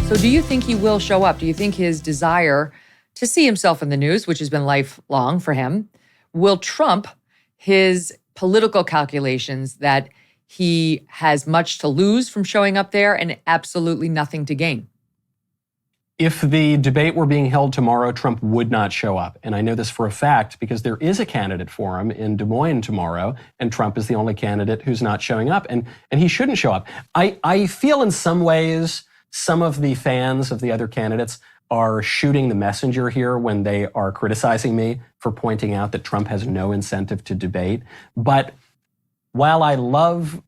So do you think he will show up? Do you think his desire to see himself in the news, which has been lifelong for him, will trump his political calculations that he has much to lose from showing up there and absolutely nothing to gain? If the debate were being held tomorrow, Trump would not show up. And I know this for a fact because there is a candidate for him in Des Moines tomorrow, and Trump is the only candidate who's not showing up, and he shouldn't show up. I feel in some ways some of the fans of the other candidates are shooting the messenger here when they are criticizing me for pointing out that Trump has no incentive to debate. But while I love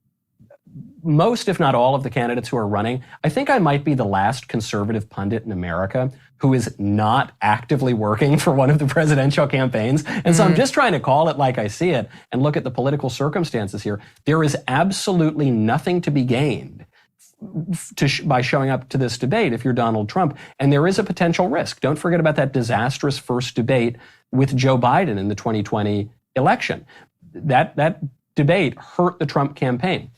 most, if not all, of the candidates who are running, I think I might be the last conservative pundit in America who is not actively working for one of the presidential campaigns. And so I'm just trying to call it like I see it and look at the political circumstances here. There is absolutely nothing to be gained by showing up to this debate if you're Donald Trump. And there is a potential risk. Don't forget about that disastrous first debate with Joe Biden in the 2020 election. That debate hurt the Trump campaign.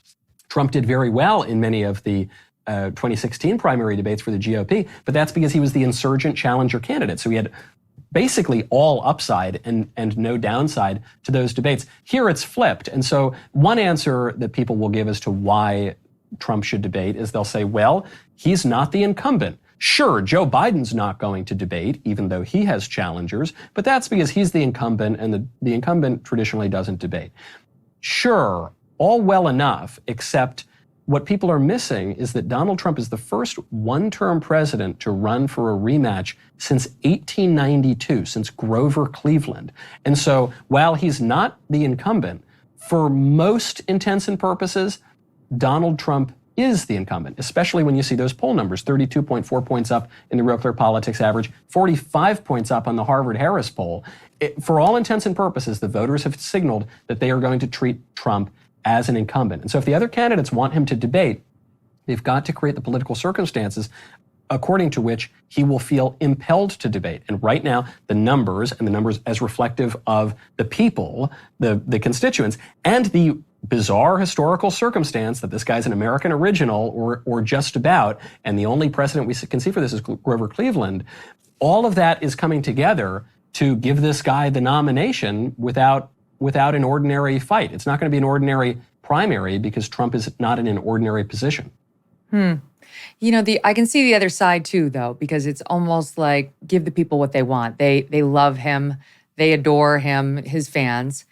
Trump did very well in many of the 2016 primary debates for the GOP, but that's because he was the insurgent challenger candidate. So he had basically all upside and no downside to those debates. Here it's flipped. And so one answer that people will give as to why Trump should debate is they'll say, well, he's not the incumbent. Sure, Joe Biden's not going to debate, even though he has challengers, but that's because he's the incumbent, and the incumbent traditionally doesn't debate. Sure, all well enough, except what people are missing is that Donald Trump is the first one-term president to run for a rematch since 1892, since Grover Cleveland. And so while he's not the incumbent, for most intents and purposes, Donald Trump is the incumbent, especially when you see those poll numbers, 32.4 points up in the Real Clear Politics average, 45 points up on the Harvard-Harris poll. For all intents and purposes, the voters have signaled that they are going to treat Trump as an incumbent. And so if the other candidates want him to debate, they've got to create the political circumstances according to which he will feel impelled to debate. And right now, the numbers as reflective of the people, the constituents, and the bizarre historical circumstance that this guy's an American original or just about, and the only precedent we can see for this is Grover Cleveland, all of that is coming together to give this guy the nomination without an ordinary fight. It's not going to be an ordinary primary because Trump is not in an ordinary position. You know, I can see the other side too, though, because it's almost like give the people what they want. They love him. They adore him, his fans.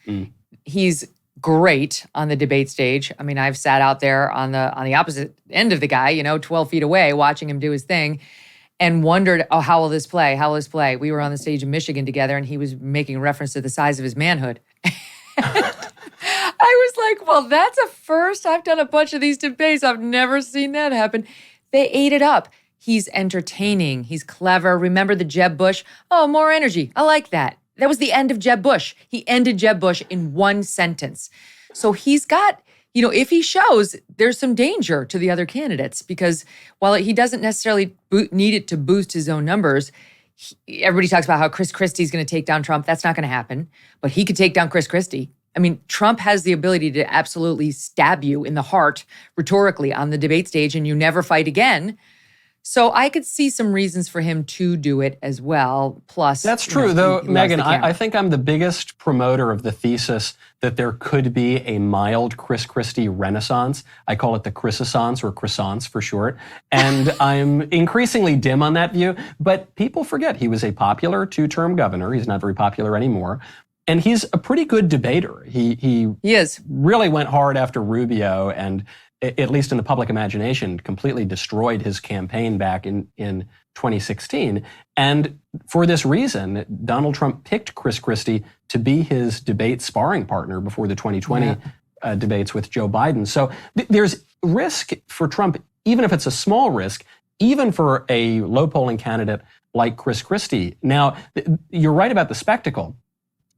He's great on the debate stage. I mean, I've sat out there on the opposite end of the guy, 12 feet away, watching him do his thing and wondered, oh, how will this play? How will this play? We were on the stage in Michigan together and he was making reference to the size of his manhood. I was like, well, that's a first. I've done a bunch of these debates. I've never seen that happen. They ate it up. He's entertaining. He's clever. Remember the Jeb Bush? Oh, more energy. I like that. That was the end of Jeb Bush. He ended Jeb Bush in one sentence. So he's got, if he shows, there's some danger to the other candidates because while he doesn't necessarily need it to boost his own numbers, everybody talks about how Chris Christie's going to take down Trump. That's not going to happen, but he could take down Chris Christie. I mean, Trump has the ability to absolutely stab you in the heart rhetorically on the debate stage and you never fight again. So I could see some reasons for him to do it as well. Plus, that's true, though, Megyn. I think I'm the biggest promoter of the thesis that there could be a mild Chris Christie renaissance. I call it the Chrisissance or croissants for short. And I'm increasingly dim on that view. But people forget he was a popular two-term governor. He's not very popular anymore. And he's a pretty good debater. He is. Really went hard after Rubio and, at least in the public imagination, completely destroyed his campaign back in 2016. And for this reason, Donald Trump picked Chris Christie to be his debate sparring partner before the 2020 debates with Joe Biden. So there's risk for Trump, even if it's a small risk, even for a low polling candidate like Chris Christie. Now, you're right about the spectacle.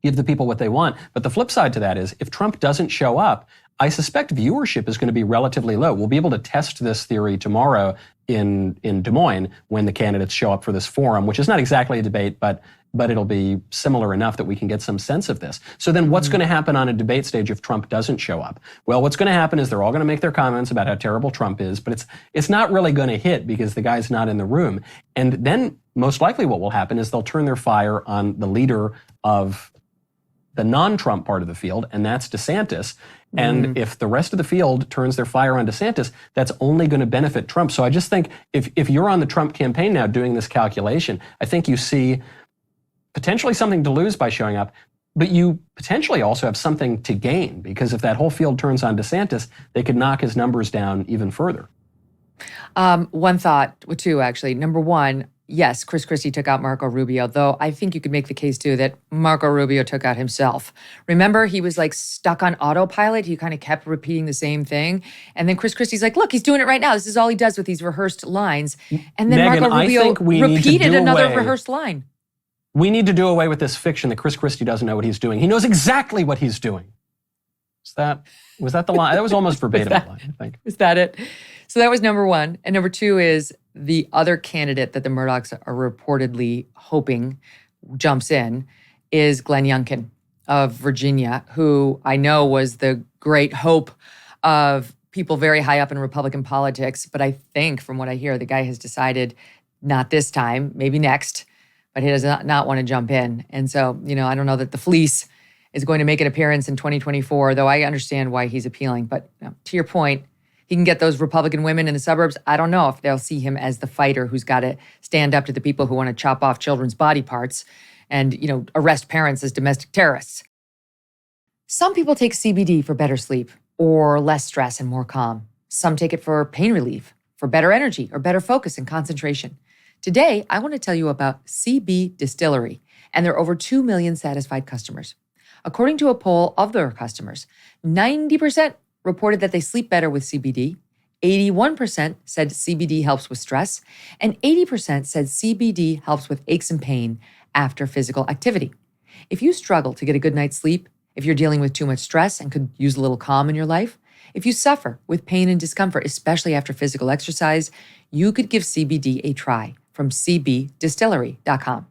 Give the people what they want. But the flip side to that is if Trump doesn't show up, I suspect viewership is going to be relatively low. We'll be able to test this theory tomorrow in Des Moines when the candidates show up for this forum, which is not exactly a debate, but it'll be similar enough that we can get some sense of this. So then what's going to happen on a debate stage if Trump doesn't show up? Well, what's going to happen is they're all going to make their comments about how terrible Trump is, but it's not really going to hit because the guy's not in the room. And then most likely what will happen is they'll turn their fire on the leader of the non-Trump part of the field, and that's DeSantis. And if the rest of the field turns their fire on DeSantis, that's only going to benefit Trump. So I just think if you're on the Trump campaign now doing this calculation, I think you see potentially something to lose by showing up, but you potentially also have something to gain, because if that whole field turns on DeSantis, they could knock his numbers down even further. One thought, well, two actually. Number one, yes, Chris Christie took out Marco Rubio, though I think you could make the case too that Marco Rubio took out himself. Remember, he was like stuck on autopilot. He kind of kept repeating the same thing. And then Chris Christie's like, look, he's doing it right now. This is all he does with these rehearsed lines. And then Megyn, Marco Rubio repeated another rehearsed line. We need to do away with this fiction that Chris Christie doesn't know what he's doing. He knows exactly what he's doing. Was that the line? That was almost verbatim the line, I think. Is that it? So that was number one. And number two is the other candidate that the Murdochs are reportedly hoping jumps in is Glenn Youngkin of Virginia, who I know was the great hope of people very high up in Republican politics. But I think from what I hear, the guy has decided not this time, maybe next, but he does not want to jump in. And so, I don't know that the fleece is going to make an appearance in 2024, though I understand why he's appealing. But to your point, he can get those Republican women in the suburbs. I don't know if they'll see him as the fighter who's got to stand up to the people who want to chop off children's body parts and, arrest parents as domestic terrorists. Some people take CBD for better sleep or less stress and more calm. Some take it for pain relief, for better energy or better focus and concentration. Today, I want to tell you about CB Distillery and their over 2 million satisfied customers. According to a poll of their customers, 90% reported that they sleep better with CBD, 81% said CBD helps with stress, and 80% said CBD helps with aches and pain after physical activity. If you struggle to get a good night's sleep, if you're dealing with too much stress and could use a little calm in your life, if you suffer with pain and discomfort, especially after physical exercise, you could give CBD a try from cbdistillery.com.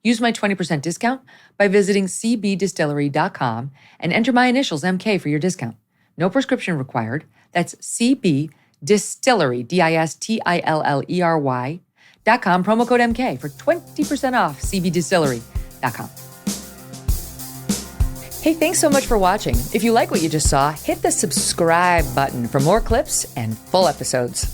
Use my 20% discount by visiting cbdistillery.com and enter my initials MK for your discount. No prescription required. That's cbdistillery, DISTILLERY.com, promo code MK for 20% off cbdistillery.com. Hey, thanks so much for watching. If you like what you just saw, hit the subscribe button for more clips and full episodes.